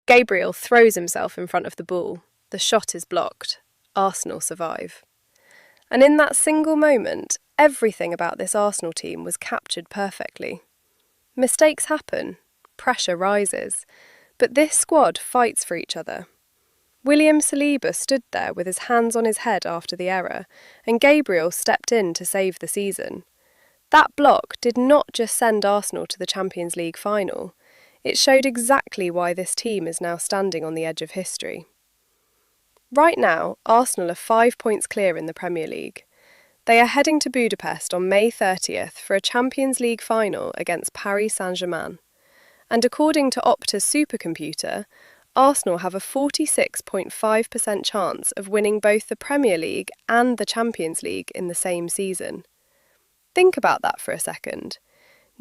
Gabriel throws himself in front of the ball. The shot is blocked. Arsenal survive. And in that single moment, everything about this Arsenal team was captured perfectly. Mistakes happen, pressure rises, but this squad fights for each other. William Saliba stood there with his hands on his head after the error, and Gabriel stepped in to save the season. That block did not just send Arsenal to the Champions League final, it showed exactly why this team is now standing on the edge of history. Right now, Arsenal are 5 points clear in the Premier League. They are heading to Budapest on May 30th for a Champions League final against Paris Saint-Germain. And according to Opta's supercomputer, Arsenal have a 46.5% chance of winning both the Premier League and the Champions League in the same season. Think about that for a second.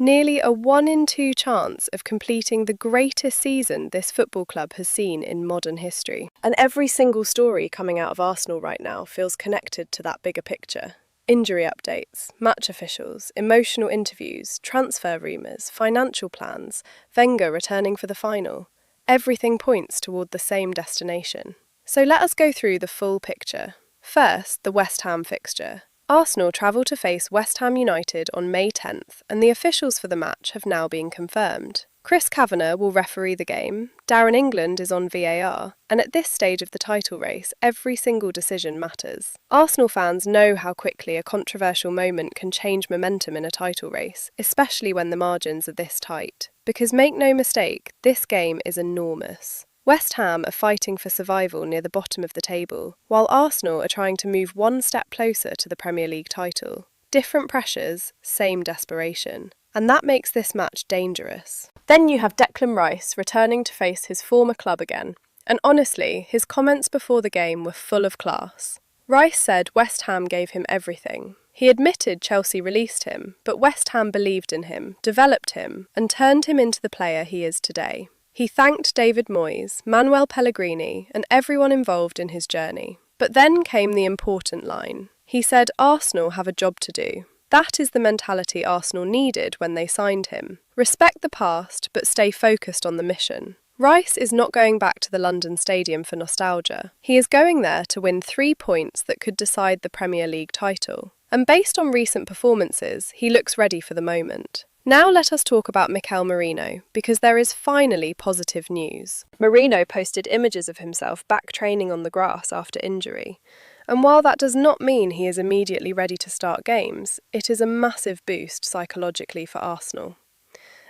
Nearly a 1 in 2 chance of completing the greatest season this football club has seen in modern history. And every single story coming out of Arsenal right now feels connected to that bigger picture. Injury updates, match officials, emotional interviews, transfer rumours, financial plans, Wenger returning for the final. Everything points toward the same destination. So let us go through the full picture. First, the West Ham fixture. Arsenal travel to face West Ham United on May 10th, and the officials for the match have now been confirmed. Chris Kavanagh will referee the game, Darren England is on VAR, and at this stage of the title race, every single decision matters. Arsenal fans know how quickly a controversial moment can change momentum in a title race, especially when the margins are this tight. Because make no mistake, this game is enormous. West Ham are fighting for survival near the bottom of the table, while Arsenal are trying to move one step closer to the Premier League title. Different pressures, same desperation. And that makes this match dangerous. Then you have Declan Rice returning to face his former club again. And honestly, his comments before the game were full of class. Rice said West Ham gave him everything. He admitted Chelsea released him, but West Ham believed in him, developed him, and turned him into the player he is today. He thanked David Moyes, Manuel Pellegrini, and everyone involved in his journey. But then came the important line. He said Arsenal have a job to do. That is the mentality Arsenal needed when they signed him. Respect the past, but stay focused on the mission. Rice is not going back to the London Stadium for nostalgia. He is going there to win 3 points that could decide the Premier League title. And based on recent performances, he looks ready for the moment. Now let us talk about Mikel Merino, because there is finally positive news. Merino posted images of himself back training on the grass after injury. And while that does not mean he is immediately ready to start games, it is a massive boost psychologically for Arsenal.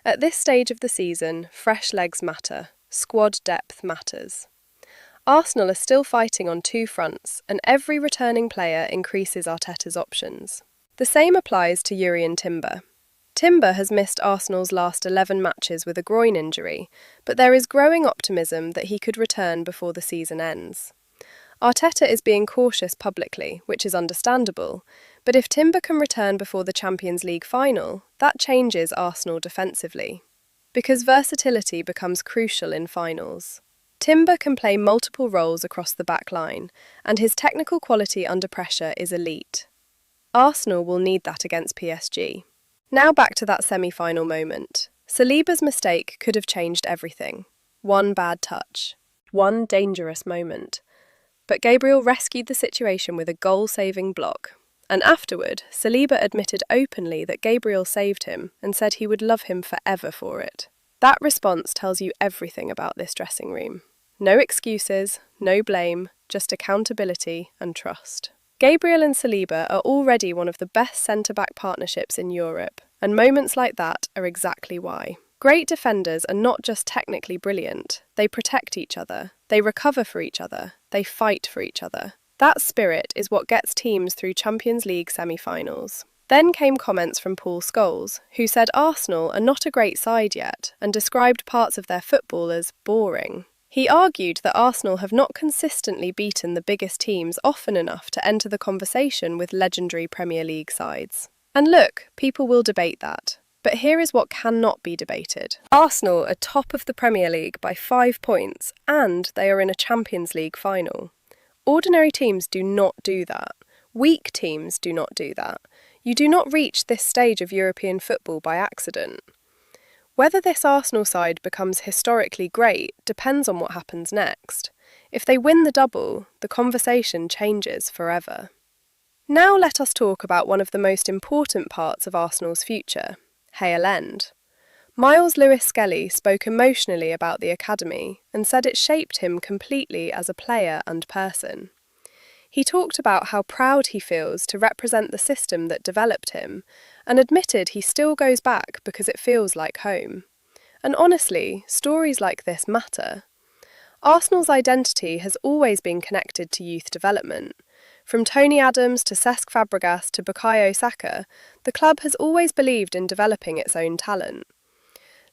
At this stage of the season, fresh legs matter, squad depth matters. Arsenal are still fighting on 2 fronts, and every returning player increases Arteta's options. The same applies to Jurrien Timber. Timber has missed Arsenal's last 11 matches with a groin injury, but there is growing optimism that he could return before the season ends. Arteta is being cautious publicly, which is understandable, but if Timber can return before the Champions League final, that changes Arsenal defensively. Because versatility becomes crucial in finals. Timber can play multiple roles across the back line, and his technical quality under pressure is elite. Arsenal will need that against PSG. Now back to that semi-final moment. Saliba's mistake could have changed everything. One bad touch. One dangerous moment. But Gabriel rescued the situation with a goal-saving block. And afterward, Saliba admitted openly that Gabriel saved him and said he would love him forever for it. That response tells you everything about this dressing room. No excuses, no blame, just accountability and trust. Gabriel and Saliba are already one of the best centre-back partnerships in Europe, and moments like that are exactly why. Great defenders are not just technically brilliant, they protect each other, they recover for each other, they fight for each other. That spirit is what gets teams through Champions League semi-finals. Then came comments from Paul Scholes, who said Arsenal are not a great side yet, and described parts of their football as boring. He argued that Arsenal have not consistently beaten the biggest teams often enough to enter the conversation with legendary Premier League sides. And look, people will debate that. But here is what cannot be debated. Arsenal are top of the Premier League by 5 points, and they are in a Champions League final. Ordinary teams do not do that. Weak teams do not do that. You do not reach this stage of European football by accident. Whether this Arsenal side becomes historically great depends on what happens next. If they win the double, the conversation changes forever. Now let us talk about one of the most important parts of Arsenal's future, Hale End. Miles Lewis-Skelly spoke emotionally about the academy and said it shaped him completely as a player and person. He talked about how proud he feels to represent the system that developed him and admitted he still goes back because it feels like home. And honestly, stories like this matter. Arsenal's identity has always been connected to youth development. From Tony Adams to Cesc Fabregas to Bukayo Saka, the club has always believed in developing its own talent.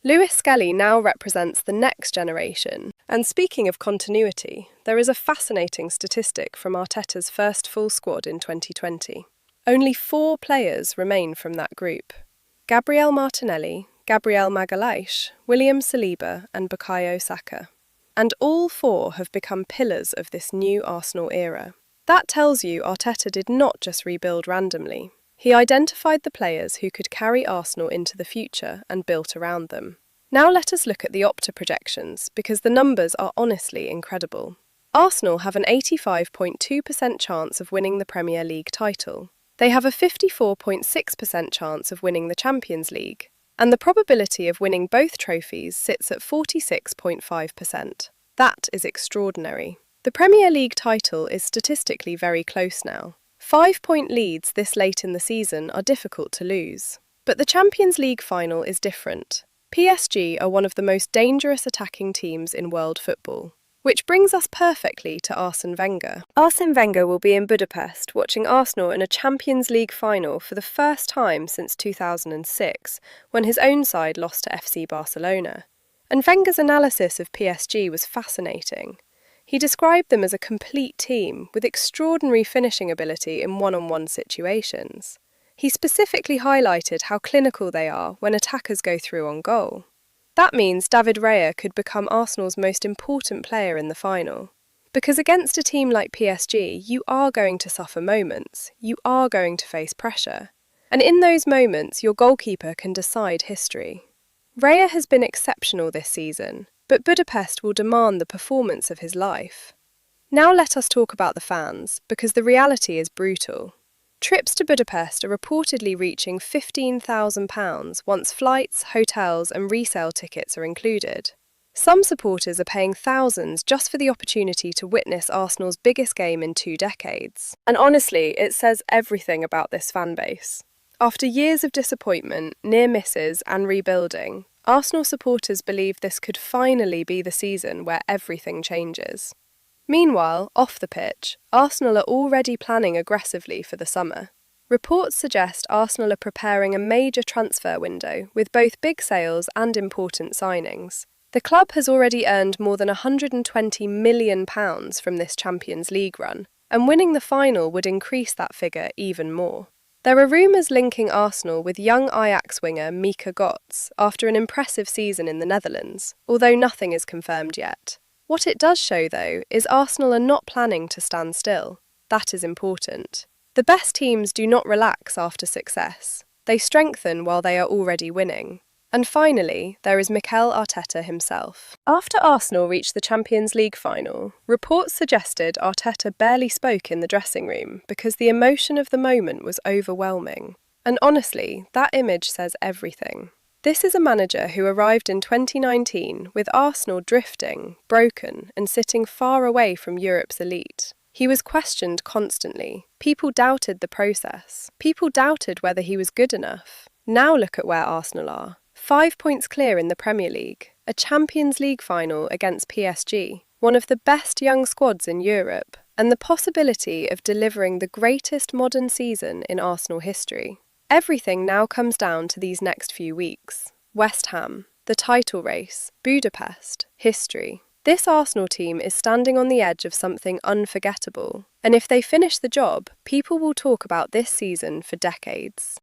Lewis-Skelly now represents the next generation. And speaking of continuity, there is a fascinating statistic from Arteta's first full squad in 2020. Only 4 players remain from that group: Gabriel Martinelli, Gabriel Magalhaes, William Saliba and Bukayo Saka. And all 4 have become pillars of this new Arsenal era. That tells you Arteta did not just rebuild randomly. He identified the players who could carry Arsenal into the future and built around them. Now let us look at the Opta projections, because the numbers are honestly incredible. Arsenal have an 85.2% chance of winning the Premier League title. They have a 54.6% chance of winning the Champions League, and the probability of winning both trophies sits at 46.5%. That is extraordinary. The Premier League title is statistically very close now. 5-point leads this late in the season are difficult to lose. But the Champions League final is different. PSG are one of the most dangerous attacking teams in world football. Which brings us perfectly to Arsène Wenger. Arsène Wenger will be in Budapest watching Arsenal in a Champions League final for the first time since 2006, when his own side lost to FC Barcelona. And Wenger's analysis of PSG was fascinating. He described them as a complete team with extraordinary finishing ability in one-on-one situations. He specifically highlighted how clinical they are when attackers go through on goal. That means David Raya could become Arsenal's most important player in the final. Because against a team like PSG, you are going to suffer moments, you are going to face pressure. And in those moments, your goalkeeper can decide history. Raya has been exceptional this season, but Budapest will demand the performance of his life. Now let us talk about the fans, because the reality is brutal. Trips to Budapest are reportedly reaching £15,000 once flights, hotels and resale tickets are included. Some supporters are paying thousands just for the opportunity to witness Arsenal's biggest game in 2 decades. And honestly, it says everything about this fan base. After years of disappointment, near misses and rebuilding, Arsenal supporters believe this could finally be the season where everything changes. Meanwhile, off the pitch, Arsenal are already planning aggressively for the summer. Reports suggest Arsenal are preparing a major transfer window with both big sales and important signings. The club has already earned more than £120 million from this Champions League run, and winning the final would increase that figure even more. There are rumours linking Arsenal with young Ajax winger Mika Götze after an impressive season in the Netherlands, although nothing is confirmed yet. What it does show, though, is Arsenal are not planning to stand still. That is important. The best teams do not relax after success. They strengthen while they are already winning. And finally, there is Mikel Arteta himself. After Arsenal reached the Champions League final, reports suggested Arteta barely spoke in the dressing room because the emotion of the moment was overwhelming. And honestly, that image says everything. This is a manager who arrived in 2019 with Arsenal drifting, broken, and sitting far away from Europe's elite. He was questioned constantly. People doubted the process. People doubted whether he was good enough. Now look at where Arsenal are. 5 points clear in the Premier League, a Champions League final against PSG, one of the best young squads in Europe, and the possibility of delivering the greatest modern season in Arsenal history. Everything now comes down to these next few weeks. West Ham, the title race, Budapest, history. This Arsenal team is standing on the edge of something unforgettable, and if they finish the job, people will talk about this season for decades.